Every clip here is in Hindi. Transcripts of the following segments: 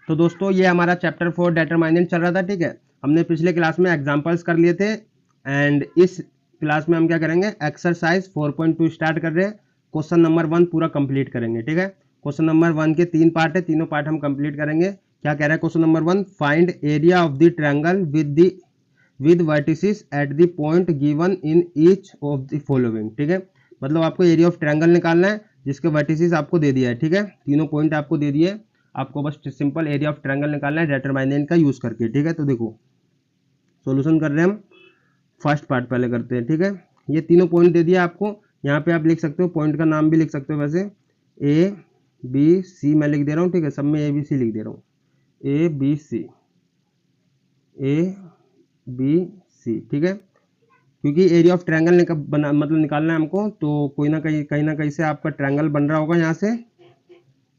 तो दोस्तों ये हमारा चैप्टर 4 डिटरमिनेंट चल रहा था, ठीक है। हमने पिछले क्लास में एग्जांपल्स कर लिए थे एंड इस क्लास में हम क्या करेंगे, एक्सरसाइज 4.2 स्टार्ट कर रहे हैं। क्वेश्चन नंबर 1 पूरा कंप्लीट करेंगे, ठीक है। क्वेश्चन नंबर 1 के 3 पार्ट है, तीनों पार्ट हम कंप्लीट करेंगे। क्या कह रहा है question number 1, find area of the triangle with vertices at the point given in each of the following, ठीक है। मतलब आपको एरिया ऑफ ट्रायंगल निकालना है जिसके वर्टिसेस आपको दे दिया है, ठीक है। तीनों पॉइंट आपको दे दिए, आपको बस सिंपल एरिया ऑफ ट्रायंगल निकालना है डिटरमिनेंट का यूज करके, ठीक है। तो देखो सॉल्यूशन कर रहे हैं हम। फर्स्ट पार्ट पहले करते हैं, ठीक है। ये तीनों पॉइंट दे दिया आपको, यहाँ पे आप लिख सकते हो, पॉइंट का नाम भी लिख सकते हो वैसे, ए बी सी मैं लिख दे रहा हूँ, ठीक है। सब में ए बी सी लिख दे रहा हूँ, ए बी सी, ए बी सी, ठीक है। क्योंकि एरिया ऑफ ट्रायंगल मतलब निकालना है हमको, तो कोई ना कहीं से आपका ट्रायंगल बन रहा होगा। यहाँ से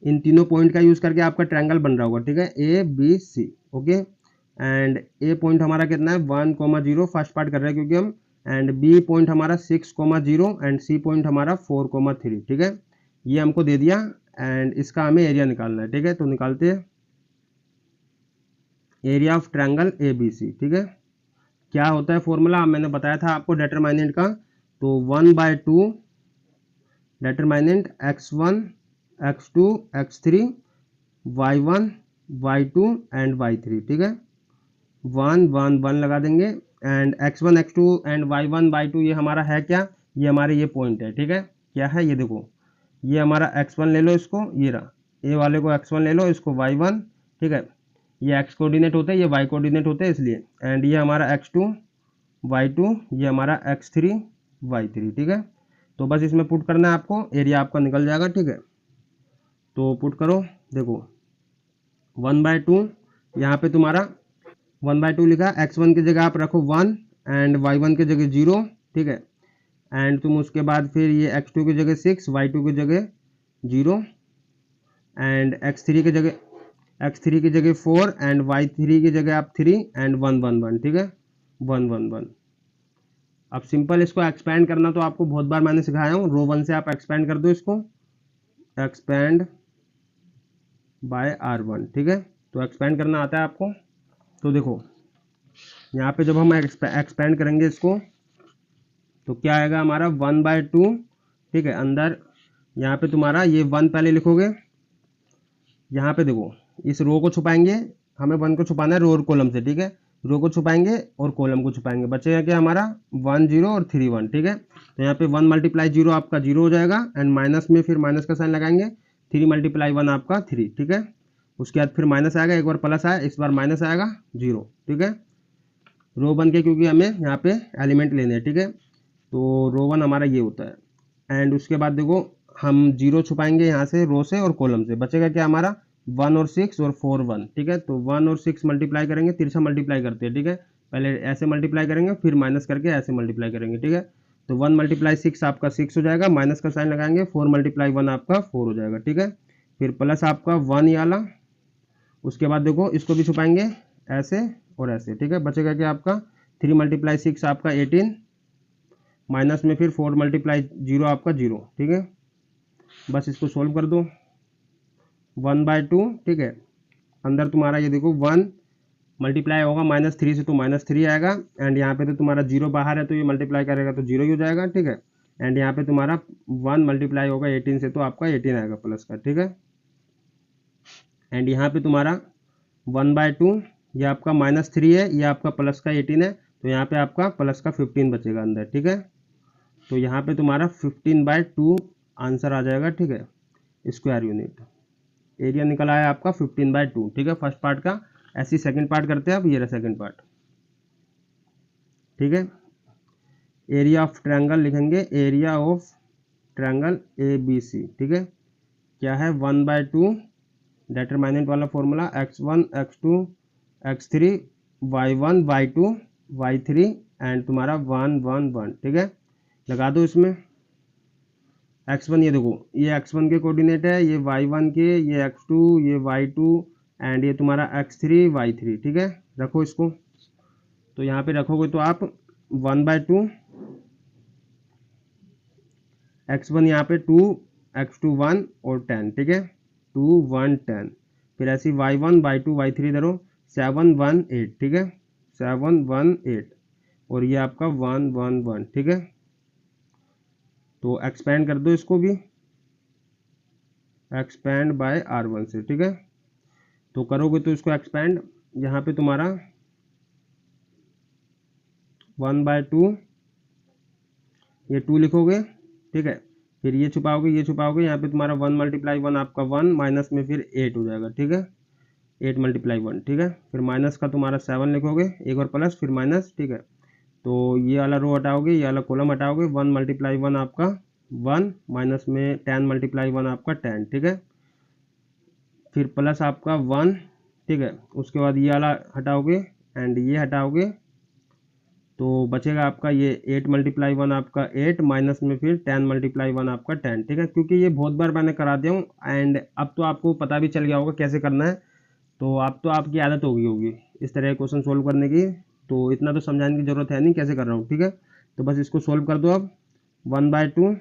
इन तीनों पॉइंट का यूज करके आपका ट्रायंगल बन रहा होगा, ठीक है, A B C, okay. And A point हमारा कितना है 1,0 फर्स्ट पार्ट कर रहे हैं क्योंकि हम, एंड बी पॉइंट हमारा 6,0 एंड सी पॉइंट हमारा 4,3, ठीक है। ये हमको दे दिया एंड इसका हमें एरिया निकालना है, ठीक है। तो निकालते हैं area of triangle A B C, ठीक है। क्या होता है फॉर्मूला, मैंने बताया था आपको डिटरमिनेंट का। तो 1/2 determinant x1 x2 x3 y1 y2 and y3, ठीक है। 1 1 1 लगा देंगे and x1 x2 and y1 y2 ये हमारा है क्या, ये हमारे ये पॉइंट है, ठीक है। क्या है ये देखो, ये हमारा x1 ले लो, इसको ये रहा, ए वाले को x1 ले लो, इसको y1, ठीक है। ये x कोऑर्डिनेट होते हैं, ये y कोऑर्डिनेट होते हैं इसलिए, एंड ये हमारा x2 y2, ये हमारा x3 y3, ठीक है। तो बस इसमें पुट करना है आपको, एरिया आपका निकल जाएगा, ठीक है। तो पुट करो, देखो 1/2, यहाँ पे तुम्हारा 1/2 लिखा, x1 की जगह आप रखो 1 एंड y1 की जगह 0, ठीक है। एंड तुम उसके बाद फिर ये x2 की जगह 6, y2 की जगह 0 एंड x3 की जगह 4 एंड y3 की जगह आप 3 एंड 1 1 1, ठीक है, 1 1 1। अब सिंपल इसको एक्सपेंड करना तो आपको बहुत बार मैंने सिखाया हूँ, रो 1 से आप एक्सपेंड कर दो इसको, एक्सपेंड बाय r1, ठीक है। तो एक्सपेंड करना आता है आपको। तो देखो यहाँ पे जब हम एक्सपेंड करेंगे इसको तो क्या आएगा हमारा 1/2, ठीक है। अंदर यहाँ पे तुम्हारा ये 1 पहले लिखोगे, यहाँ पे देखो इस रो को छुपाएंगे, हमें 1 को छुपाना है रो और कॉलम से, ठीक है। रो को छुपाएंगे और कॉलम को छुपाएंगे, बचेगा क्या हमारा 1 0 और 3 1, ठीक है। तो यहाँ पे 1 × 0 आपका 0 हो जाएगा एंड माइनस में फिर माइनस का साइन लगाएंगे, 3 × 1 आपका 3, ठीक है। उसके बाद फिर माइनस आएगा, एक बार प्लस आया, इस बार माइनस आएगा 0, ठीक है। रो 1 के क्योंकि हमें यहाँ पे एलिमेंट लेने हैं, ठीक है। तो रो 1 हमारा ये होता है एंड उसके बाद देखो हम 0 छुपाएंगे यहाँ से रो से और कॉलम से, बचेगा क्या हमारा 1 और 6 और 4 1, ठीक है। तो 1 और 6 मल्टीप्लाई करेंगे, तिरछा मल्टीप्लाई करते हैं, ठीक है। पहले ऐसे मल्टीप्लाई करेंगे फिर माइनस करके ऐसे मल्टीप्लाई करेंगे, ठीक है। तो 1 × 6 आपका 6 हो जाएगा, माइनस का साइन लगाएंगे, 4 × 1 आपका 4 हो जाएगा, ठीक है। फिर प्लस आपका 1 ये वाला, उसके बाद देखो इसको भी छुपाएंगे ऐसे और ऐसे, ठीक है। बचेगा क्या आपका 3 × 6 आपका 18, माइनस में फिर 4 × 0 आपका 0, ठीक है। बस इसको सोल्व कर दो 1/2, ठीक है। अंदर तुम्हारा ये देखो 1 मल्टीप्लाई होगा -3 से तो -3 आएगा एंड यहाँ पे तो तुम्हारा 0 बाहर है तो ये मल्टीप्लाई करेगा तो 0 ही हो जाएगा, ठीक है। एंड यहाँ पे तुम्हारा 1 मल्टीप्लाई होगा 18 से तो आपका 18 आएगा प्लस का, ठीक है। एंड यहाँ पे तुम्हारा 1/2, ये आपका -3 है, ये आपका प्लस का 18 है, तो यहाँ पे आपका प्लस का 15 बचेगा अंदर, ठीक है। तो यहाँ पे तुम्हारा 15/2 आंसर आ जाएगा, ठीक है, स्क्वायर यूनिट। एरिया निकल आया आपका 15/2, ठीक है, फर्स्ट पार्ट का। ऐसी सेकंड पार्ट करते हैं अब, ये रहा सेकंड पार्ट, ठीक है। एरिया ऑफ ट्रायंगल लिखेंगे, area of triangle A B C, ठीक है। क्या है 1/2 डिटरमिनेंट वाला formula, x1 x2 x3 y1 y2 y3 and तुम्हारा 1 1 1, ठीक है। लगा दो इसमें x1, ये देखो ये x1 के कोऑर्डिनेट है, ये y1 के, ये x2, ये y2 एंड ये तुम्हारा x3 y3, ठीक है। रखो इसको, तो यहाँ पे रखोगे तो आप 1/2 x1 यहाँ पे 2 x2 1 और 10, ठीक है, 2 1 10, फिर ऐसी y1 y2 y3 इधर हो 718, ठीक है 718, और ये आपका 111, ठीक है। तो एक्सपेंड कर दो इसको भी, एक्सपेंड बाय R1 से, ठीक है। तो करोगे तो इसको एक्सपेंड, यहाँ पे तुम्हारा 1/2, ये 2 लिखोगे, ठीक है। फिर ये छुपाओगे, ये छुपाओगे, यहाँ पे तुम्हारा 1 × 1 आपका 1, माइनस में फिर 8 हो जाएगा, ठीक है 8 × 1, ठीक है। फिर माइनस का तुम्हारा 7 लिखोगे, एक और प्लस फिर माइनस, ठीक है। तो ये वाला रो हटाओगे, ये वाला कॉलम हटाओगे, 1 × 1 आपका 1, माइनस में 10 × 1 आपका 10, ठीक है। फिर प्लस आपका 1, ठीक है। उसके बाद ये वाला हटाओगे एंड ये हटाओगे, तो बचेगा आपका ये 8 × 1 आपका 8, माइनस में फिर 10 × 1 आपका 10, ठीक है। क्योंकि ये बहुत बार मैंने करा दिया हूँ एंड अब तो आपको पता भी चल गया होगा कैसे करना है, तो अब तो आपकी आदत हो गई होगी इस तरह क्वेश्चन सोल्व करने की, तो इतना तो समझाने की ज़रूरत है नहीं कैसे कर रहा हूँ, ठीक है। तो बस इसको सोल्व कर दो अब, 1/2,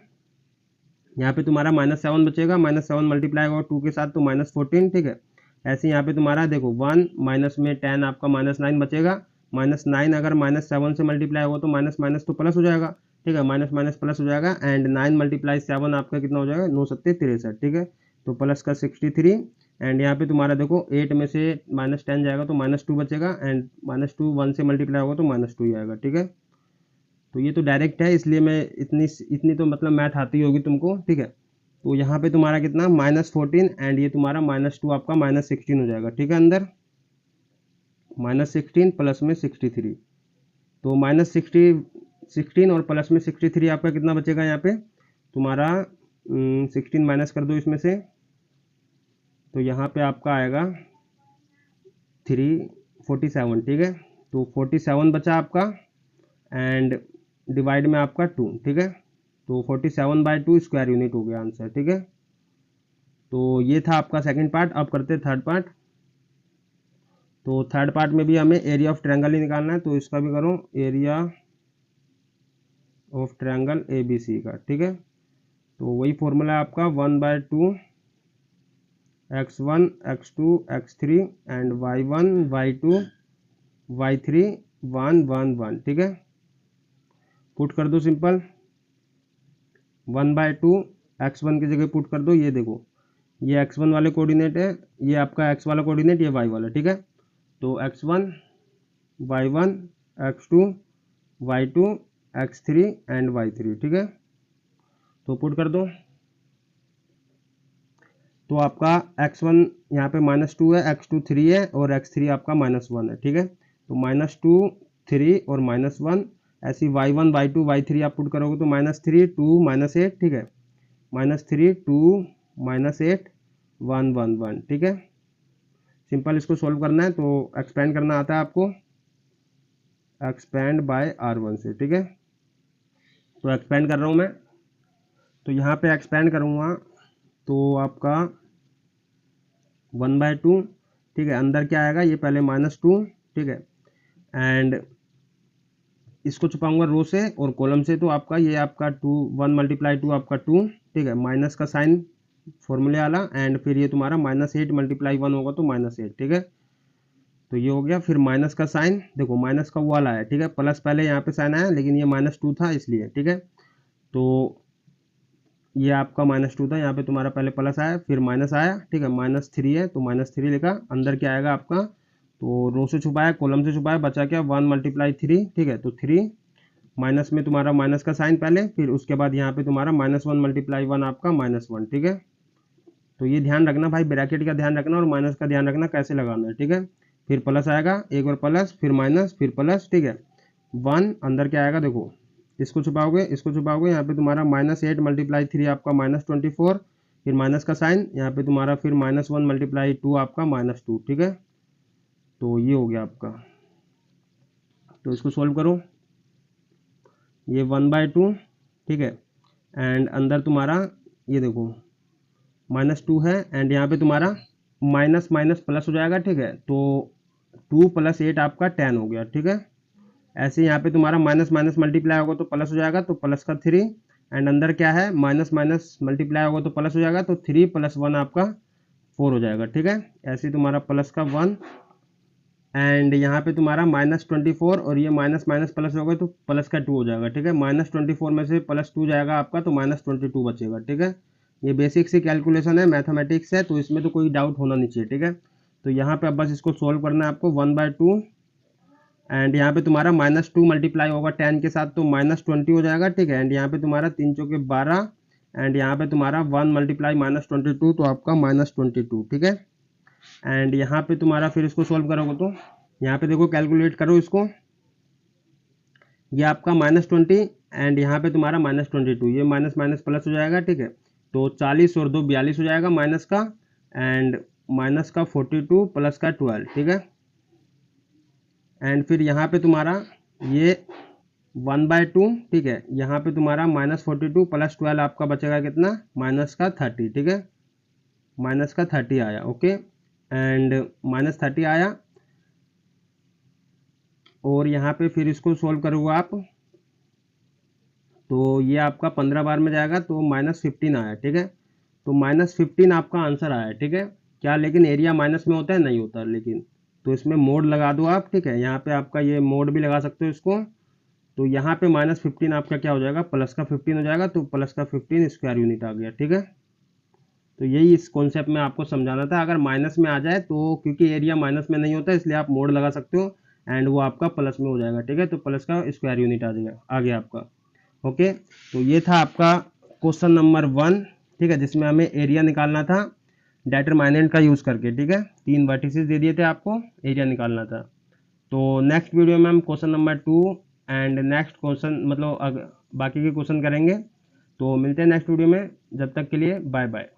यहाँ पे तुम्हारा -7 बचेगा, -7 मल्टीप्लाई होगा 2 के साथ तो -14, ठीक है। ऐसे यहाँ पे तुम्हारा देखो 1 माइनस में 10 आपका -9 बचेगा, -9 अगर -7 से मल्टीप्लाई होगा तो माइनस माइनस तो प्लस हो जाएगा, ठीक है, माइनस माइनस प्लस हो जाएगा एंड 9 × 7 आपका कितना हो जाएगा 9 × 7 = 63, ठीक है। तो प्लस का 63 एंड यहाँ पे तुम्हारा देखो 8 में से -10 जाएगा तो -2 बचेगा एंड -2 1 से मल्टीप्लाई होगा तो -2 ही आएगा, ठीक है। तो ये तो डायरेक्ट है इसलिए मैं इतनी तो मतलब मैथ आती होगी तुमको, ठीक है। तो यहाँ पे तुम्हारा कितना -14 एंड ये तुम्हारा -2 आपका -16 हो जाएगा, ठीक है। अंदर -16 प्लस में 63, तो -16 और प्लस में 63 आपका कितना बचेगा यहाँ पे तुम्हारा 16 माइनस कर दो इसमें से, तो यहाँ पे आपका आएगा 347, ठीक है। तो 47 बचा आपका एंड डिवाइड में आपका 2, ठीक है। तो 47/2 स्क्वायर यूनिट हो गया आंसर, ठीक है। तो ये था आपका सेकंड पार्ट। अब करते हैं थर्ड पार्ट। तो थर्ड पार्ट में भी हमें एरिया ऑफ ट्रायंगल ही निकालना है, तो इसका भी करो एरिया ऑफ ट्रायंगल ABC का, ठीक है। तो वही फॉर्मूला है आपका 1/2 x1 x2 x3 and y1 y2 y3 1 1 1, ठीक है। पुट कर दो सिंपल, 1/2 x1 की जगह पुट कर दो, ये देखो ये x1 वाले कोऑर्डिनेट है, ये आपका x वाला कोऑर्डिनेट, ये y वाला, ठीक है। तो x1 y1 x2 y2 x3 and y3, ठीक है। तो पुट कर दो, तो आपका x1 यहाँ पे -2 है, x2 3 है और x3 आपका -1 है, ठीक है। तो -2 3 और -1, ऐसी y1 y2 y3 आप पुट करोगे तो -3 2 -8, ठीक है, -3 2 -8 1 1 1, ठीक है। सिंपल इसको सोल्व करना है, तो एक्सपेंड करना आता है आपको, एक्सपेंड बाय R1 से, ठीक है। तो एक्सपेंड कर रहा हूँ मैं, तो यहाँ पे एक्सपेंड करूँगा तो आपका 1/2, ठीक है। अंदर क्या आएगा, ये पहले -2, ठीक है, एंड इसको छुपाऊंगा रो से और कॉलम से, तो आपका ये आपका 2 1 × 2 आपका 2, ठीक है, माइनस का साइन फॉर्मूले वाला एंड फिर ये तुम्हारा -8 × 1 होगा तो -8, ठीक है। तो ये हो गया, फिर माइनस का साइन देखो, माइनस का वो वाला है, ठीक है, प्लस पहले यहाँ पे साइन आया लेकिन ये -2 था इसलिए, ठीक है। तो ये आपका -2 था, यहाँ पे तुम्हारा पहले प्लस आया फिर माइनस आया, ठीक है, -3 है तो -3 लिखा। अंदर क्या आएगा आपका, तो रो से छुपाया कॉलम से छुपाया, बचा क्या 1 × 3, ठीक है। तो 3 माइनस में तुम्हारा माइनस का साइन पहले, फिर उसके बाद यहाँ पे तुम्हारा -1 × 1 आपका -1, ठीक है। तो ये ध्यान रखना भाई, ब्रैकेट का ध्यान रखना और माइनस का ध्यान रखना कैसे लगाना है, ठीक है। फिर प्लस आएगा, एक बार प्लस फिर माइनस फिर प्लस, ठीक है। 1 अंदर क्या आएगा देखो, इसको छुपाओगे इसको छुपाओगे, यहाँ पे तुम्हारा -8 × 3 आपका -24, फिर माइनस का साइन, यहाँ पे तुम्हारा फिर -1 × 2 आपका -2, ठीक है। तो ये हो गया आपका, तो इसको सोल्व करो, ये 1/2, ठीक है, एंड अंदर तुम्हारा ये देखो -2 है एंड यहाँ पे तुम्हारा माइनस माइनस प्लस हो जाएगा, ठीक है। तो 2 + 8 आपका 10 हो गया, ठीक है। ऐसे यहाँ पे तुम्हारा माइनस माइनस मल्टीप्लाई होगा तो प्लस हो जाएगा, तो प्लस का 3 एंड अंदर क्या है माइनस माइनस मल्टीप्लाई होगा तो प्लस हो जाएगा, तो 3 + 1 आपका 4 हो जाएगा, ठीक है। ऐसे ही तुम्हारा प्लस का 1 एंड यहाँ पे तुम्हारा -24 और ये माइनस माइनस प्लस हो गए तो प्लस का 2 हो जाएगा, ठीक है। -24 में से +2 जाएगा आपका तो -22 बचेगा, ठीक है। ये बेसिक सी कैलकुलेशन है, मैथमेटिक्स है, तो इसमें तो कोई डाउट होना नहीं चाहिए, ठीक है। तो यहाँ पे अब बस इसको सोल्व करना है आपको 1/2 एंड यहाँ पे तुम्हारा -2 मल्टीप्लाई होगा 10 के साथ तो -20 हो जाएगा, ठीक है। एंड यहाँ पे तुम्हारा 3 चौके 12 एंड यहाँ पे तुम्हारा 1 मल्टीप्लाई -22 तो आपका -22, ठीक है। एंड यहाँ पे तुम्हारा फिर इसको सोल्व करोगे तो यहाँ पे देखो कैलकुलेट करो इसको, ये आपका -20 एंड यहाँ पे तुम्हारा -22, ये माइनस माइनस प्लस हो जाएगा, ठीक है। तो 40 और 2 42 हो जाएगा माइनस का एंड माइनस का 42 प्लस का 12, ठीक है। एंड फिर यहाँ पे तुम्हारा ये 1/2, ठीक है। यहाँ पे तुम्हारा -42 प्लस 12 आपका बचेगा कितना, माइनस का 30, ठीक है। माइनस का 30 आया, ओके। एंड -30 आया और यहाँ पे फिर इसको सोल्व करोगे आप तो ये आपका 15 बार में जाएगा तो -15 आया, ठीक है। तो -15 आपका आंसर आया, ठीक है। क्या लेकिन एरिया माइनस में होता है, नहीं होता लेकिन, तो इसमें मोड लगा दो आप, ठीक है। यहाँ पे आपका ये मोड भी लगा सकते हो इसको, तो यहाँ पे -15 आपका क्या हो जाएगा, प्लस का 15 हो जाएगा तो प्लस का 15 स्क्वायर यूनिट आ गया, ठीक है। तो यही इस कॉन्सेप्ट में आपको समझाना था। अगर माइनस में आ जाए तो क्योंकि एरिया माइनस में नहीं होता इसलिए आप मोड लगा सकते हो एंड वो आपका प्लस में हो जाएगा, ठीक है। तो प्लस का स्क्वायर यूनिट आ जाएगा, आ गया आपका, ओके। तो ये था आपका क्वेश्चन नंबर 1, ठीक है, जिसमें हमें एरिया निकालना था डिटरमिनेंट का यूज़ करके, ठीक है। 3 वर्टिसेस दे दिए थे आपको, एरिया निकालना था। तो नेक्स्ट वीडियो में हम question number 2 and next question मतलब बाकी के क्वेश्चन करेंगे। तो मिलते हैं नेक्स्ट वीडियो में, जब तक के लिए बाय बाय।